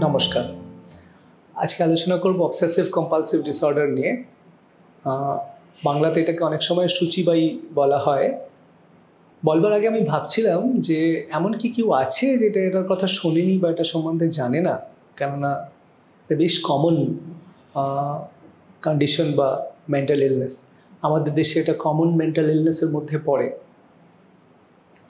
নমস্কার। আজকে আলোচনা করব অবসেসিভ কম্পালসিভ ডিসঅর্ডার নিয়ে। বাংলাতে এটাকে অনেক সময় সূচিবায়ী বলা হয়। বলবার আগে আমি ভাবছিলাম যে এমন কি কেউ আছে যেটা এটার কথা শোনেনি বা এটা সম্বন্ধে জানে না, কেননা এটা বেশ কমন কন্ডিশন বা মেন্টাল ইলনেস। আমাদের দেশে এটা কমন মেন্টাল ইলনেসের মধ্যে পড়ে।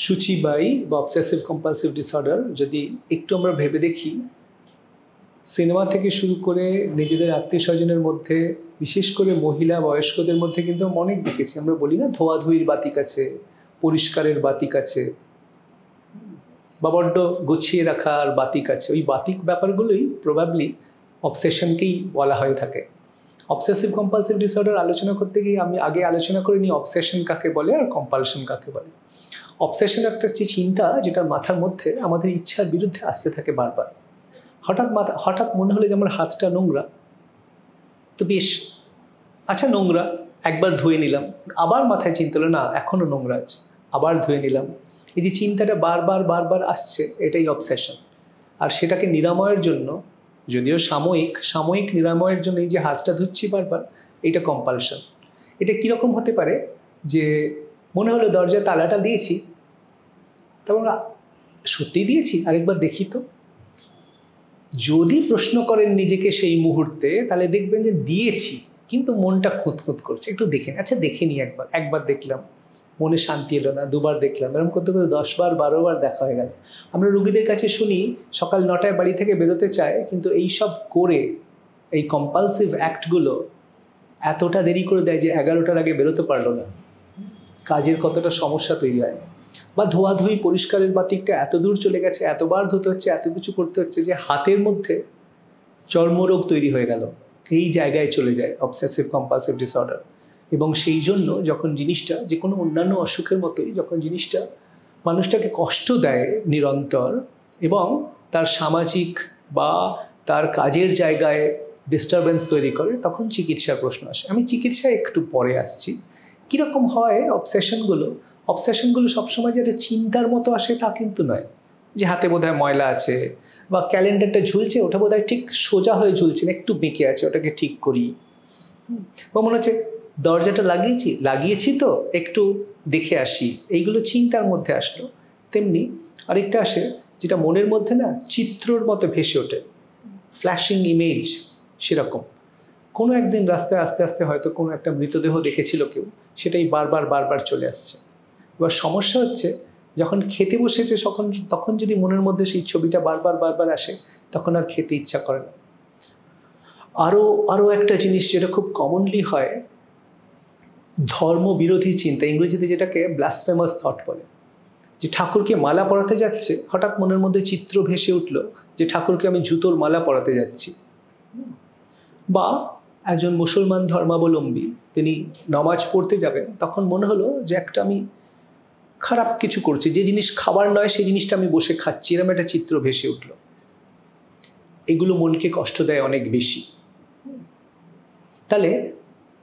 সূচিবায়ী বা অবসেসিভ কম্পালসিভ ডিসঅর্ডার যদি একটু আমরা ভেবে দেখি, সিনেমা থেকে শুরু করে নিজেদের আত্মীয় স্বজনের মধ্যে, বিশেষ করে মহিলা বয়স্কদের মধ্যে কিন্তু অনেক দেখেছি। আমরা বলি না, ধোয়াধুয়ির বাতিক আছে, পরিষ্কারের বাতিক আছে, বা বড্ড গুছিয়ে রাখার বাতিক আছে। ওই বাতিক ব্যাপারগুলোই প্রবাবলি অবসেশনকেই বলা হয়ে থাকে। অবসেসিভ কম্পালসিভ ডিসঅর্ডার আলোচনা করতে গিয়ে আমি আগে আলোচনা করে নিই অবসেশন কাকে বলে আর কম্পালশন কাকে বলে। অবসেশন একটা চিন্তা যেটা মাথার মধ্যে আমাদের ইচ্ছার বিরুদ্ধে আসতে থাকে বারবার। হঠাৎ মনে হলে যে আমার হাতটা নোংরা, তো বেশ আচ্ছা নোংরা, একবার ধুয়ে নিলাম, আবার মাথায় চিন্তা হলো না এখনও নোংরা আছে, আবার ধুয়ে নিলাম। এই যে চিন্তাটা বারবার আসছে, এটাই অবসেশন। আর সেটাকে নিরাময়ের জন্য, যদিও সাময়িক নিরাময়ের জন্য এই যে হাতটা ধুচ্ছি বারবার, এইটা কম্পালশন। এটা কীরকম হতে পারে যে মনে হলো দরজায় তালাটা দিয়েছি, তারপর সত্যিই দিয়েছি, আরেকবার দেখি তো। যদি প্রশ্ন করেন নিজেকে সেই মুহূর্তে, তাহলে দেখবেন যে দিয়েছি, কিন্তু মনটা খুঁতখুত করছে, একটু দেখে আচ্ছা দেখে নিই। একবার দেখলাম, মনে শান্তি এলো না, দুবার দেখলাম, এরকম করতে করতে 10 বার 12 বার দেখা হয়ে গেল। আমরা রুগীদের কাছে শুনি সকাল 9টায় বাড়ি থেকে বেরোতে চায়, কিন্তু এই সব করে এই কম্পালসিভ অ্যাক্টগুলো এতটা দেরি করে দেয় যে 11টার আগে বেরোতে পারলো না। কাজের কতটা সমস্যা তৈরি হয়। বা ধোয়াধুয়ি পরিষ্কারের বাতিকটা এত দূর চলে গেছে, এতবার ধুতে হচ্ছে, এত কিছু করতে হচ্ছে যে হাতের মধ্যে চর্মরোগ তৈরি হয়ে গেল। এই জায়গায় চলে যায় অবসেসিভ কম্পালসিভ ডিসঅর্ডার। এবং সেই জন্য যখন জিনিসটা, যে কোনো অন্যান্য অসুখের মতোই, যখন জিনিসটা মানুষটাকে কষ্ট দেয় নিরন্তর এবং তার সামাজিক বা তার কাজের জায়গায় ডিস্টারবেন্স তৈরি করে, তখন চিকিৎসার প্রশ্ন আসে। আমি চিকিৎসায় একটু পরে আসছি। কীরকম হয় অবসেশনগুলো সবসময় যে একটা চিন্তার মতো আসে তা কিন্তু নয়। যে হাতে বোধহয় ময়লা আছে, বা ক্যালেন্ডারটা ঝুলছে, ওটা বোধহয় ঠিক সোজা হয়ে ঝুলছে না, একটু বেঁকে আছে, ওটাকে ঠিক করি। বা মনে হচ্ছে দরজাটা লাগিয়েছি তো একটু দেখে আসি, এইগুলো চিন্তার মধ্যে আসলো। তেমনি আরেকটা আসে যেটা মনের মধ্যে না চিত্রর মতো ভেসে ওঠে, ফ্ল্যাশিং ইমেজ। সেরকম কোনো একদিন রাস্তায় আস্তে আস্তে হয়তো কোনো একটা মৃতদেহ দেখেছিল কেউ, সেটাই বারবার চলে আসছে। এবার সমস্যা হচ্ছে যখন খেতে বসেছে তখন যদি মনের মধ্যে সেই ছবিটা বারবার আসে, তখন আর খেতে ইচ্ছা করে না। আরও একটা জিনিস যেটা খুব কমনলি হয়, ধর্মবিরোধী চিন্তা, ইংরেজিতে যেটাকে ব্লাসফেমাস থট বলে। যে ঠাকুরকে মালা পরাতে যাচ্ছে, হঠাৎ মনের মধ্যে চিত্র ভেসে উঠল যে ঠাকুরকে আমি জুতোর মালা পরাতে যাচ্ছি। বা একজন মুসলমান ধর্মাবলম্বী, তিনি নামাজ পড়তে যাবেন, তখন মনে হলো যে একটা আমি খারাপ কিছু করছি, যে জিনিস খাবার নয় সেই জিনিসটা আমি বসে খাচ্ছি, এরকম একটা চিত্র ভেসে উঠল। এগুলো মনকে কষ্ট দেয় অনেক বেশি। তাহলে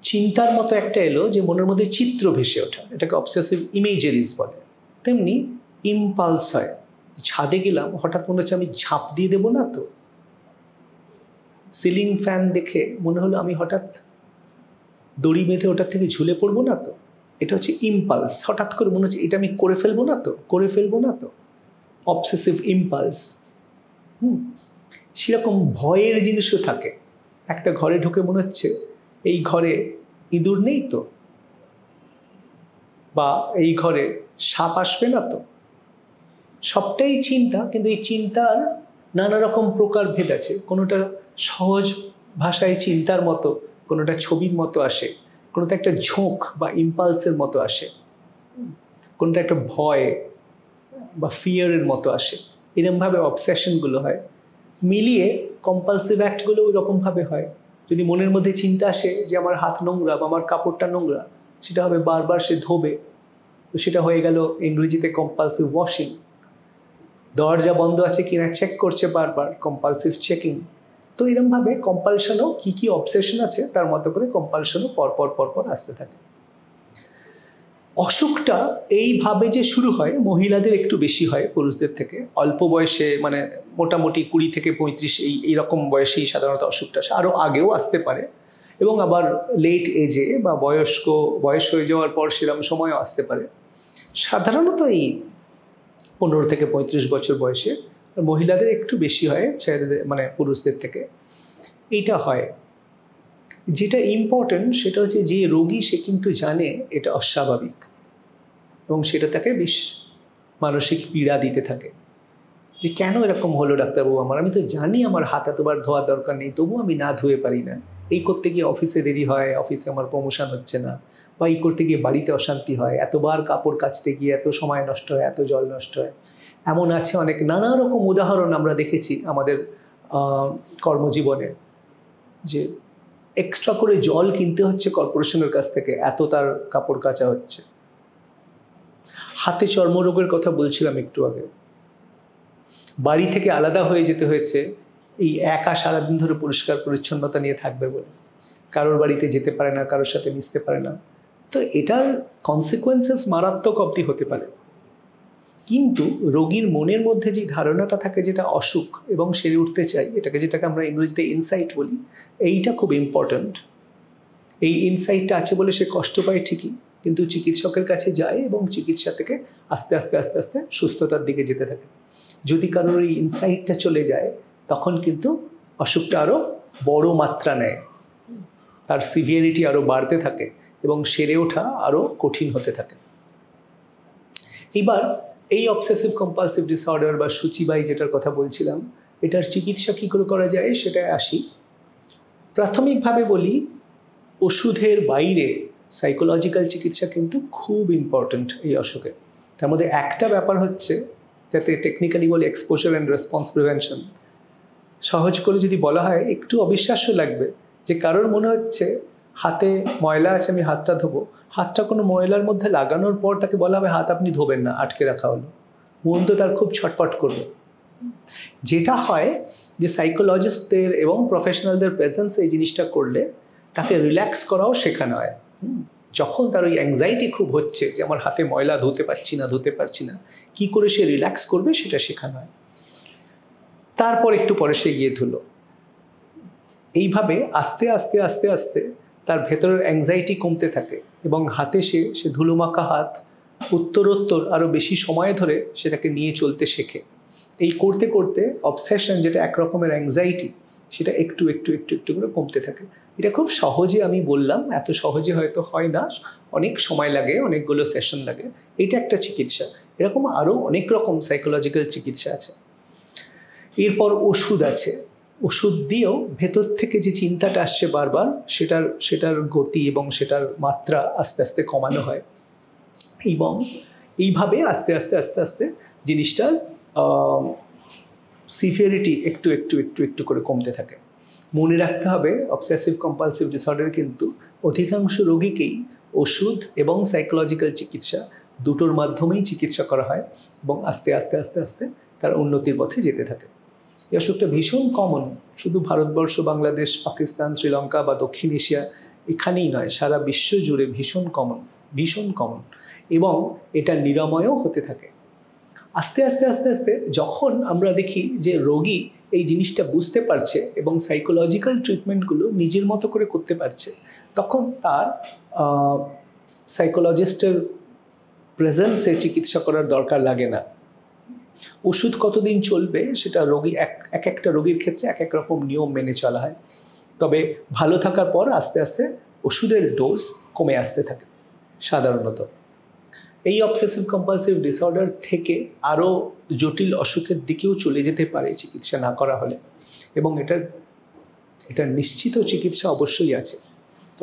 চিন্তার মতো একটা এলো যে মনের মধ্যে চিত্র ভেসে ওঠা, এটাকে অবসেসিভ ইমেজারিজ বলে। তেমনি ইম্পালস হয়, ছাদে গেলাম, হঠাৎ মনে হচ্ছে আমি ঝাঁপ দিয়ে দেবো না তো। সিলিং ফ্যান দেখে মনে হলো আমি হঠাৎ দড়ি বেঁধে ওটার থেকে ঝুলে পড়বো না তো। এটা হচ্ছে ইম্পালস। হঠাৎ করে মনে হচ্ছে এটা আমি করে ফেলবো না তো। Obsessive impulse. সেরকম ভয়ের জিনিসও থাকে। একটা ঘরে ঢুকে মনে হচ্ছে এই ঘরে ইঁদুর নেই তো, বা এই ঘরে সাপ আসবে না তো। সবটাই চিন্তা, কিন্তু এই চিন্তার নানা রকম প্রকারভেদ আছে। কোনোটা সহজ ভাষায় চিন্তার মতো, কোনোটা ছবির মতো আসে, কোনোটা একটা ঝোঁক বা ইম্পালসের মতো আসে, কোনোটা একটা ভয় বা ফিয়ারের মতো আসে। এরকমভাবে অবসেশনগুলো হয়। মিলিয়ে কম্পালসিভ অ্যাক্টগুলো ওই রকমভাবে হয়। যদি মনের মধ্যে চিন্তা আসে যে আমার হাত নোংরা বা আমার কাপড়টা নোংরা, সেটা হবে বারবার সে ধোবে, তো সেটা হয়ে গেল ইংরেজিতে কম্পালসিভ ওয়াশিং। দরজা বন্ধ আছে কিনা চেক করছে বারবার, কম্পালসিভ চেকিং। তো এরকমভাবে কম্পালশনও কী অবসেশন আছে তার মতো করে কম্পালশনও পরপর আসতে থাকে। অসুখটা এইভাবে যে শুরু হয় মহিলাদের একটু বেশি হয় পুরুষদের থেকে, অল্প বয়সে মানে মোটামুটি 20 থেকে 35 এইরকম বয়সেই সাধারণত অসুখটা আসে, আরও আগেও আসতে পারে এবং আবার লেট এজে বা বয়স হয়ে যাওয়ার পর সেরকম সময়ও আসতে পারে। সাধারণত এই 15 থেকে 35 বছর বয়সে মহিলাদের একটু বেশি হয় ছেলেদের মানে পুরুষদের থেকে। এইটা হয়, যেটা ইম্পর্টেন্ট সেটা হচ্ছে যে রোগী সে কিন্তু জানে এটা অস্বাভাবিক এবং সেটা তাকে বেশ মানসিক পীড়া দিতে থাকে যে কেন এরকম হলো ডাক্তারবাবু আমার, আমি তো জানি আমার হাত এতবার ধোয়ার দরকার নেই, তবু আমি না ধুয়ে পারি না, এই করতে গিয়ে অফিসে দেরি হয়, অফিসে আমার প্রমোশন হচ্ছে না, বা এই করতে গিয়ে বাড়িতে অশান্তি হয়, এতবার কাপড় কাচতে গিয়ে এত সময় নষ্ট হয়, এত জল নষ্ট হয়। এমন আছে অনেক নানা রকম উদাহরণ আমরা দেখেছি আমাদের কর্মজীবনে, যে এক্সট্রা করে জল কিনতে হচ্ছে কর্পোরেশনের কাছ থেকে, এত তার কাপড় কাচা হচ্ছে। হাতে চর্মরোগের কথা বলছিলাম একটু আগে, বাড়ি থেকে আলাদা হয়ে যেতে হয়েছে এই একা সারাদিন ধরে পরিষ্কার পরিচ্ছন্নতা নিয়ে থাকবে বলে, কারোর বাড়িতে যেতে পারে না, কারোর সাথে মিশতে পারে না। তো এটার কনসিকোয়েন্সেস মারাত্মক অবধি হতে পারে। কিন্তু রোগীর মনের মধ্যে যে ধারণাটা থাকে যেটা অসুখ এবং সেরে উঠতে চাই, যেটাকে আমরা ইংরেজিতে ইনসাইট বলি, এইটা খুব ইম্পর্ট্যান্ট। এই ইনসাইটটা আছে বলে সে কষ্ট পায় ঠিকই, কিন্তু চিকিৎসকের কাছে যায় এবং চিকিৎসা থেকে আস্তে আস্তে আস্তে আস্তে সুস্থতার দিকে যেতে থাকে। যদি কারোর এই ইনসাইটটা চলে যায় তখন কিন্তু অসুখটা আরও বড় মাত্রা নেয়, তার সিভিয়ারিটি আরও বাড়তে থাকে এবং সেরে ওঠা আরও কঠিন হতে থাকে। এবার এই অবসেসিভ কম্পালসিভ ডিসঅর্ডার বা সূচিবাই যেটার কথা বলছিলাম, এটার চিকিৎসা কী করে করা যায় সেটায় আসি। প্রাথমিকভাবে বলি, ওষুধের বাইরে সাইকোলজিক্যাল চিকিৎসা কিন্তু খুব ইম্পর্ট্যান্ট এই অসুখে। তার মধ্যে একটা ব্যাপার হচ্ছে, যাতে টেকনিক্যালি বলি এক্সপোজার অ্যান্ড রেসপন্স প্রিভেনশন। সহজ করে যদি বলা হয় একটু অবিশ্বাস্য লাগবে যে কারোর মনে হচ্ছে হাতে ময়লা আছে, আমি হাতটা ধোবো, হাতটা কোনো ময়লার মধ্যে লাগানোর পর তাকে বলা হবে হাত আপনি ধোবেন না, আটকে রাখা হলো, মন তো তার খুব ছটপট করবে। যেটা হয় যে সাইকোলজিস্টদের এবং প্রফেশনালদের প্রেজেন্সে এই জিনিসটা করলে তাকে রিল্যাক্স করাও শেখানো হয়। যখন তার ওই অ্যাংজাইটি খুব হচ্ছে যে আমার হাতে ময়লা ধুতে পারছি না, কী করে সে রিল্যাক্স করবে সেটা শেখানো হয়। তারপর একটু পরে সে গিয়ে ধুলো। এইভাবে আস্তে আস্তে আস্তে আস্তে তার ভেতরের অ্যাংজাইটি কমতে থাকে এবং হাতে সে ধুলোমাখা হাত উত্তরোত্তর আরও বেশি সময় ধরে সেটাকে নিয়ে চলতে শেখে। এই করতে করতে অবসেশন, যেটা এক রকমের অ্যাংজাইটি, সেটা একটু একটু একটু একটু করে কমতে থাকে। এটা খুব সহজে আমি বললাম, এত সহজে হয়তো হয় না, অনেক সময় লাগে, অনেকগুলো সেশন লাগে। এটা একটা চিকিৎসা। এরকম আরও অনেক রকম সাইকোলজিক্যাল চিকিৎসা আছে। এরপর ওষুধ আছে। ওষুধ দিয়েও ভেতর থেকে যে চিন্তাটা আসছে বারবার, সেটার গতি এবং সেটার মাত্রা আস্তে আস্তে কমানো হয় এবং এইভাবে আস্তে আস্তে আস্তে আস্তে জিনিসটার সিভিয়ারিটি একটু একটু একটু একটু করে কমতে থাকে। মনে রাখতে হবে অবসেসিভ কম্পালসিভ ডিসঅর্ডার কিন্তু অধিকাংশ রোগীকেই ওষুধ এবং সাইকোলজিক্যাল চিকিৎসা দুটোর মাধ্যমেই চিকিৎসা করা হয় এবং আস্তে আস্তে আস্তে আস্তে তার উন্নতির পথে যেতে থাকে। এই অসুখটা ভীষণ কমন, শুধু ভারতবর্ষ, বাংলাদেশ, পাকিস্তান, শ্রীলঙ্কা বা দক্ষিণ এশিয়া এখানেই নয়, সারা বিশ্ব জুড়ে ভীষণ কমন এবং এটা নিরাময়ও হতে থাকে। আস্তে আস্তে আস্তে আস্তে যখন আমরা দেখি যে রোগী এই জিনিসটা বুঝতে পারছে এবং সাইকোলজিক্যাল ট্রিটমেন্টগুলো নিজের মতো করে করতে পারছে, তখন তার সাইকোলজিস্টের প্রেজেন্সে চিকিৎসা করার দরকার লাগে না। ওষুধ কতদিন চলবে সেটা এক একটা রোগীর ক্ষেত্রে এক এক রকম নিয়ম মেনে চলা হয়, তবে ভালো থাকার পর আস্তে আস্তে ওষুধের ডোজ কমে আসতে থাকে সাধারণত। এই অবসেসিভ কম্পালসিভ ডিসঅর্ডার থেকে আরও জটিল অসুখের দিকেও চলে যেতে পারে চিকিৎসা না করা হলে, এবং এটার নিশ্চিত চিকিৎসা অবশ্যই আছে।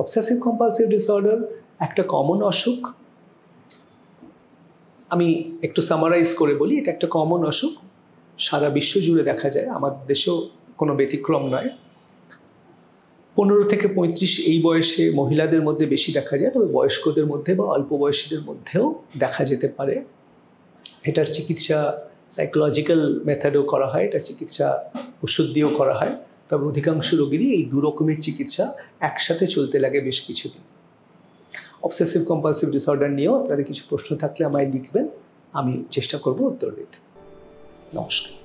অবসেসিভ কম্পালসিভ ডিসঅর্ডার একটা কমন অসুখ। আমি একটু সামারাইজ করে বলি, এটা একটা কমন অসুখ, সারা বিশ্ব জুড়ে দেখা যায়, আমার দেশেও কোনো ব্যতিক্রম নয়। 15 থেকে 35 এই বয়সে মহিলাদের মধ্যে বেশি দেখা যায়, তবে বয়স্কদের মধ্যে বা অল্প বয়সীদের মধ্যেও দেখা যেতে পারে। এটার চিকিৎসা সাইকোলজিক্যাল মেথডেও করা হয়, এটা চিকিৎসা ওষুধ দিয়েও করা হয়, তবে অধিকাংশ রোগীরই এই দু রকমের চিকিৎসা একসাথে চলতে লাগে বেশ কিছুদিন। অবসেসিভ কম্পালসিভ ডিসঅর্ডার নিয়েও আপনাদের কিছু প্রশ্ন থাকলে আমায় লিখবেন, আমি চেষ্টা করব উত্তর দিতে। নমস্কার।